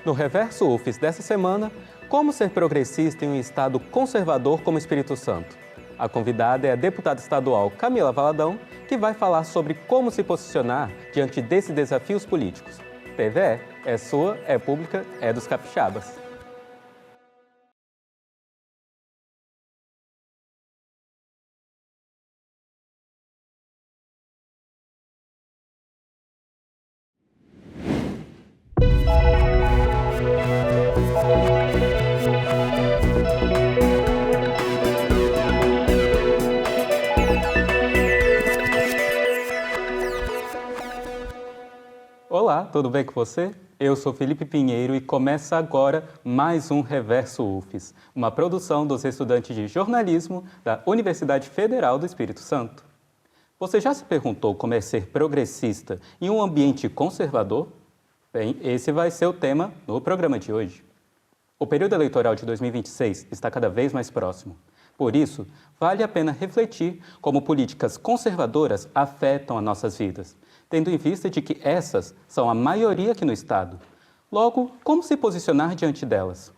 No Reverso UFES dessa semana, como ser progressista em um estado conservador como o Espírito Santo. A convidada é a deputada estadual Camila Valadão, que vai falar sobre como se posicionar diante desses desafios políticos. TVE é sua, é pública, é dos capixabas. Olá, tudo bem com você? Eu sou Felipe Pinheiro e começa agora mais um Reverso UFES, uma produção dos estudantes de jornalismo da Universidade Federal do Espírito Santo. Você já se perguntou como é ser progressista em um ambiente conservador? Bem, esse vai ser o tema no programa de hoje. O período eleitoral de 2026 está cada vez mais próximo. Por isso, vale a pena refletir como políticas conservadoras afetam as nossas vidas, tendo em vista de que essas são a maioria aqui no Estado. Logo, como se posicionar diante delas?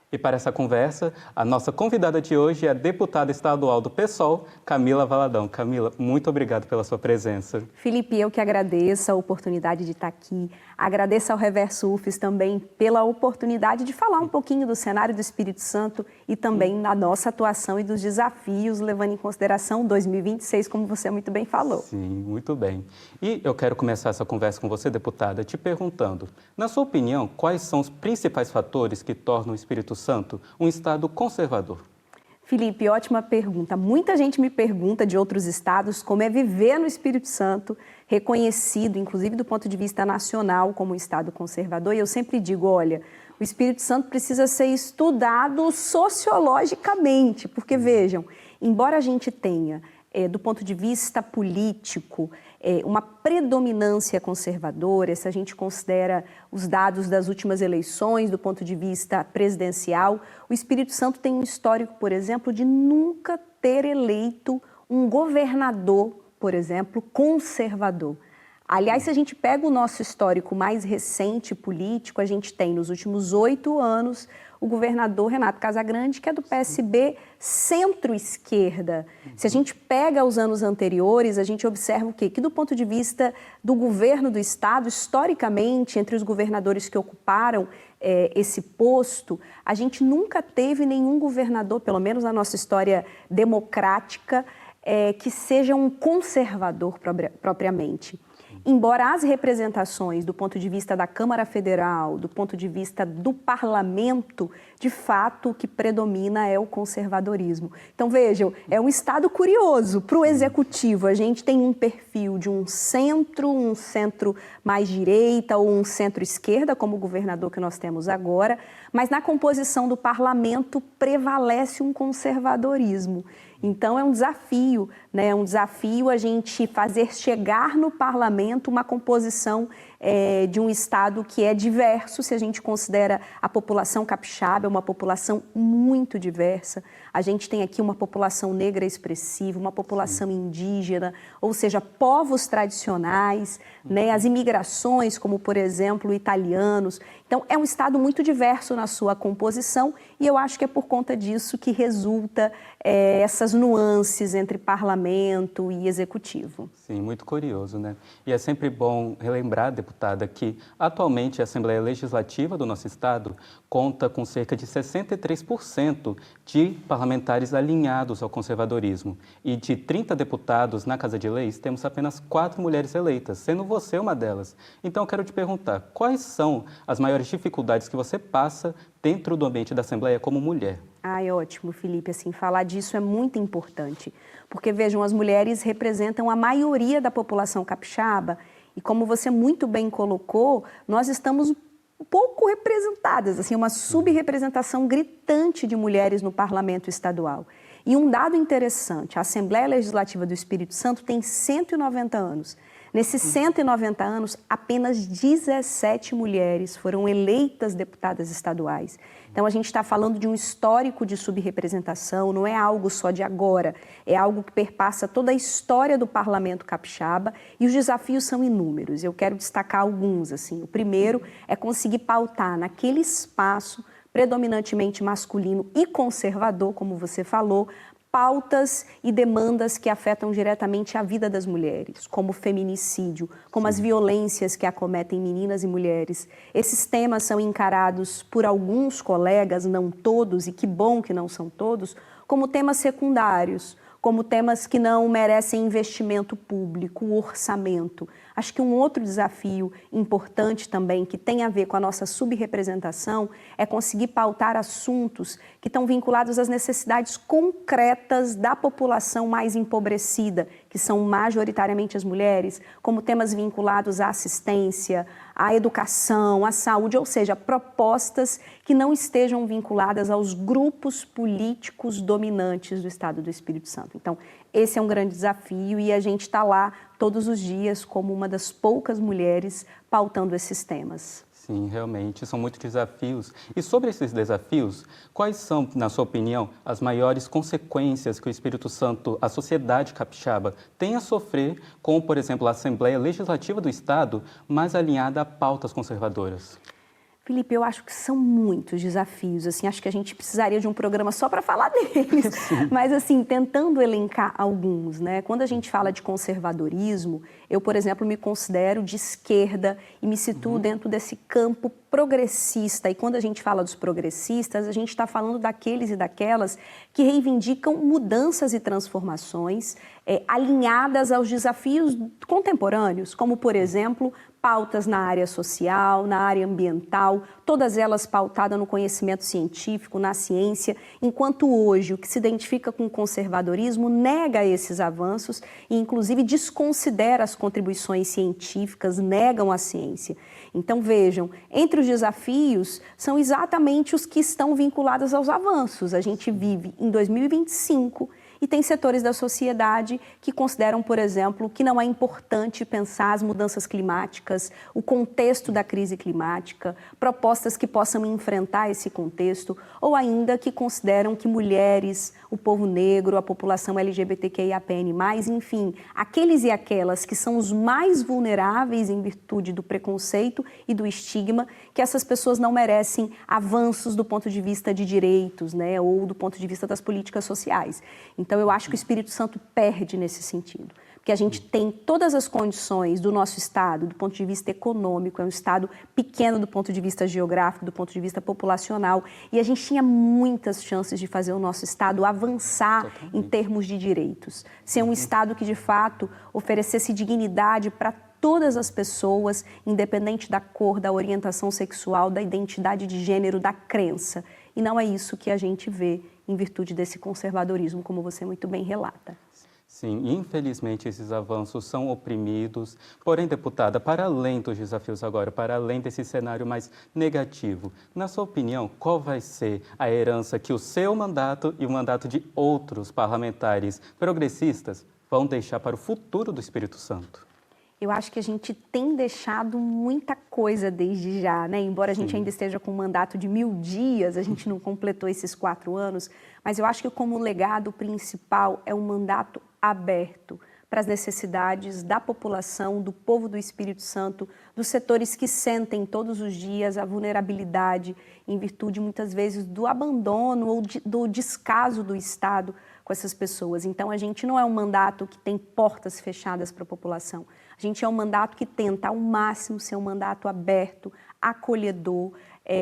E para essa conversa, a nossa convidada de hoje é a deputada estadual do PSOL, Camila Valadão. Camila, muito obrigado pela sua presença. Felipe, eu que agradeço a oportunidade de estar aqui. Agradeço ao Reverso UFES também pela oportunidade de falar um pouquinho do cenário do Espírito Santo e também da nossa atuação e dos desafios, levando em consideração 2026, como você muito bem falou. Sim, muito bem. E eu quero começar essa conversa com você, deputada, te perguntando, na sua opinião, quais são os principais fatores que tornam o Espírito Santo um estado conservador? Felipe, ótima pergunta. Muita gente me pergunta de outros estados como é viver no Espírito Santo, reconhecido, inclusive do ponto de vista nacional, como um estado conservador. E eu sempre digo, olha, o Espírito Santo precisa ser estudado sociologicamente, porque vejam, embora a gente tenha, do ponto de vista político, uma predominância conservadora, se a gente considera os dados das últimas eleições do ponto de vista presidencial, o Espírito Santo tem um histórico, por exemplo, de nunca ter eleito um governador, por exemplo, conservador. Aliás, se a gente pega o nosso histórico mais recente político, a gente tem nos últimos 8 anos o governador Renato Casagrande, que é do PSB centro-esquerda. Se a gente pega os anos anteriores, a gente observa o quê? Que do ponto de vista do governo do estado, historicamente, entre os governadores que ocuparam esse posto, a gente nunca teve nenhum governador, pelo menos na nossa história democrática, que seja um conservador propriamente. Embora as representações do ponto de vista da Câmara Federal, do ponto de vista do Parlamento, de fato o que predomina é o conservadorismo. Então vejam, é um estado curioso. Para o Executivo a gente tem um perfil de um centro mais direita ou um centro-esquerda, como o governador que nós temos agora, mas na composição do Parlamento prevalece um conservadorismo. Então é um desafio, né? É um desafio a gente fazer chegar no parlamento uma composição de um estado que é diverso, se a gente considera a população capixaba, é uma população muito diversa. A gente tem aqui uma população negra expressiva, uma população indígena, ou seja, povos tradicionais, né? As imigrações, como por exemplo italianos. Então é um estado muito diverso na sua composição e eu acho que é por conta disso que resulta essas nuances entre parlamento e executivo. Sim, muito curioso, né? E é sempre bom relembrar, deputada, que atualmente a Assembleia Legislativa do nosso estado conta com cerca de 63% de parlamentares alinhados ao conservadorismo. E de 30 deputados na Casa de Leis, temos apenas 4 mulheres eleitas, sendo você uma delas. Então eu quero te perguntar, quais são as maiores dificuldades que você passa dentro do ambiente da Assembleia como mulher? Ótimo, Felipe, assim, falar disso é muito importante, porque vejam, as mulheres representam a maioria da população capixaba e como você muito bem colocou, nós estamos um pouco representadas, assim, uma subrepresentação gritante de mulheres no parlamento estadual. E um dado interessante, a Assembleia Legislativa do Espírito Santo tem 190 anos. Nesses 190 anos, apenas 17 mulheres foram eleitas deputadas estaduais. Então, a gente está falando de um histórico de subrepresentação, não é algo só de agora, é algo que perpassa toda a história do parlamento capixaba e os desafios são inúmeros. Eu quero destacar alguns. Assim. O primeiro é conseguir pautar naquele espaço predominantemente masculino e conservador, como você falou, pautas e demandas que afetam diretamente a vida das mulheres, como o feminicídio, como as violências que acometem meninas e mulheres. Esses temas são encarados por alguns colegas, não todos, e que bom que não são todos, como temas secundários, como temas que não merecem investimento público, orçamento. Acho que um outro desafio importante também, que tem a ver com a nossa subrepresentação, é conseguir pautar assuntos que estão vinculados às necessidades concretas da população mais empobrecida, que são majoritariamente as mulheres, como temas vinculados à assistência, à educação, à saúde, ou seja, propostas que não estejam vinculadas aos grupos políticos dominantes do Estado do Espírito Santo. Então, esse é um grande desafio e a gente está lá todos os dias como uma das poucas mulheres pautando esses temas. Sim, realmente, são muitos desafios. E sobre esses desafios, quais são, na sua opinião, as maiores consequências que o Espírito Santo, a sociedade capixaba, tem a sofrer com, por exemplo, a Assembleia Legislativa do Estado, mais alinhada a pautas conservadoras? Felipe, eu acho que são muitos desafios, assim, acho que a gente precisaria de um programa só para falar deles, mas assim, tentando elencar alguns, né? Quando a gente fala de conservadorismo, eu, por exemplo, me considero de esquerda e me situo dentro desse campo progressista, e quando a gente fala dos progressistas, a gente está falando daqueles e daquelas que reivindicam mudanças e transformações alinhadas aos desafios contemporâneos, como, por exemplo, pautas na área social, na área ambiental, todas elas pautadas no conhecimento científico, na ciência, enquanto hoje o que se identifica com o conservadorismo nega esses avanços e, inclusive, desconsidera as contribuições científicas, negam a ciência. Então, vejam, entre os desafios são exatamente os que estão vinculados aos avanços. A gente vive em 2025 e tem setores da sociedade que consideram, por exemplo, que não é importante pensar as mudanças climáticas, o contexto da crise climática, propostas que possam enfrentar esse contexto, ou ainda que consideram que mulheres, o povo negro, a população LGBTQIAPN+, enfim, aqueles e aquelas que são os mais vulneráveis em virtude do preconceito e do estigma, que essas pessoas não merecem avanços do ponto de vista de direitos, né, ou do ponto de vista das políticas sociais. Então, eu acho que o Espírito Santo perde nesse sentido, porque a gente tem todas as condições do nosso Estado, do ponto de vista econômico, é um Estado pequeno do ponto de vista geográfico, do ponto de vista populacional, e a gente tinha muitas chances de fazer o nosso Estado avançar em termos de direitos, ser um Estado que, de fato, oferecesse dignidade para todas as pessoas, independente da cor, da orientação sexual, da identidade de gênero, da crença. E não é isso que a gente vê em virtude desse conservadorismo, como você muito bem relata. Sim, infelizmente esses avanços são oprimidos. Porém, deputada, para além dos desafios agora, para além desse cenário mais negativo, na sua opinião, qual vai ser a herança que o seu mandato e o mandato de outros parlamentares progressistas vão deixar para o futuro do Espírito Santo? Eu acho que a gente tem deixado muita coisa desde já, né? Embora a gente ainda esteja com um mandato de 1000 dias, a gente não completou esses 4 anos, mas eu acho que como legado principal é um mandato aberto para as necessidades da população, do povo do Espírito Santo, dos setores que sentem todos os dias a vulnerabilidade em virtude, muitas vezes, do abandono ou do descaso do Estado com essas pessoas. Então, a gente não é um mandato que tem portas fechadas para a população. A gente é um mandato que tenta, ao máximo, ser um mandato aberto, acolhedor,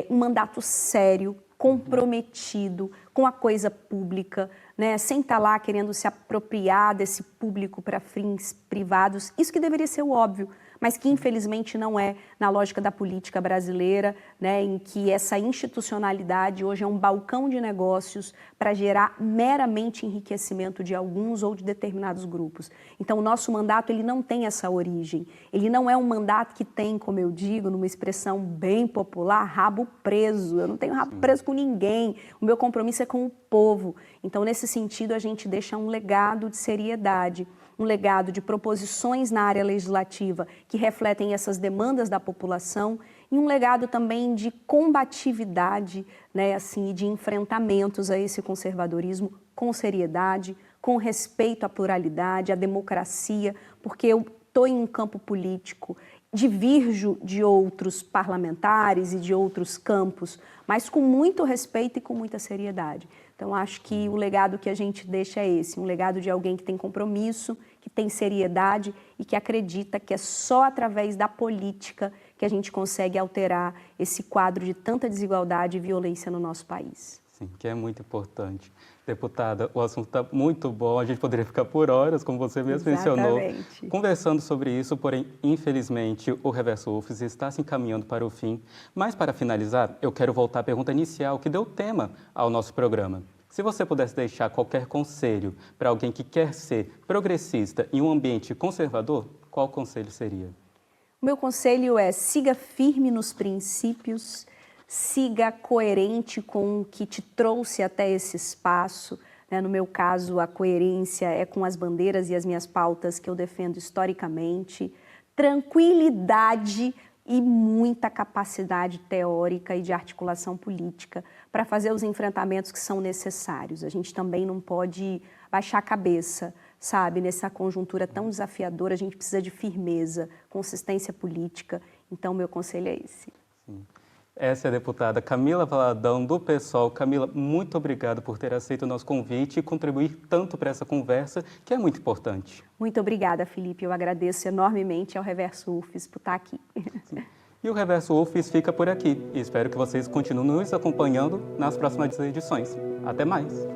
um mandato sério, comprometido com a coisa pública, né? Sem estar lá querendo se apropriar desse público para fins privados. Isso que deveria ser o óbvio, mas que infelizmente não é na lógica da política brasileira, né, em que essa institucionalidade hoje é um balcão de negócios para gerar meramente enriquecimento de alguns ou de determinados grupos. Então, o nosso mandato ele não tem essa origem. Ele não é um mandato que tem, como eu digo, numa expressão bem popular, rabo preso. Eu não tenho rabo preso com ninguém. O meu compromisso é com o povo. Então, nesse sentido, a gente deixa um legado de seriedade, um legado de proposições na área legislativa que refletem essas demandas da população e um legado também de combatividade, né, assim, de enfrentamentos a esse conservadorismo com seriedade, com respeito à pluralidade, à democracia, porque eu estou em um campo político, divirjo de outros parlamentares e de outros campos, mas com muito respeito e com muita seriedade. Então, acho que o legado que a gente deixa é esse, um legado de alguém que tem compromisso, que tem seriedade e que acredita que é só através da política que a gente consegue alterar esse quadro de tanta desigualdade e violência no nosso país. Sim, que é muito importante. Deputada, o assunto está muito bom, a gente poderia ficar por horas, como você mesmo mencionou, conversando sobre isso, porém, infelizmente, o Reverso UFES está se encaminhando para o fim. Mas, para finalizar, eu quero voltar à pergunta inicial, que deu tema ao nosso programa. Se você pudesse deixar qualquer conselho para alguém que quer ser progressista em um ambiente conservador, qual conselho seria? O meu conselho é: siga firme nos princípios, siga coerente com o que te trouxe até esse espaço. No meu caso, a coerência é com as bandeiras e as minhas pautas que eu defendo historicamente. Tranquilidade e muita capacidade teórica e de articulação política para fazer os enfrentamentos que são necessários. A gente também não pode baixar a cabeça, sabe? Nessa conjuntura tão desafiadora, a gente precisa de firmeza, consistência política. Então, meu conselho é esse. Sim. Essa é a deputada Camila Valadão, do PSOL. Camila, muito obrigado por ter aceito o nosso convite e contribuir tanto para essa conversa, que é muito importante. Muito obrigada, Felipe. Eu agradeço enormemente ao Reverso UFES por estar aqui. Sim. E o Reverso UFES fica por aqui. E espero que vocês continuem nos acompanhando nas próximas edições. Até mais!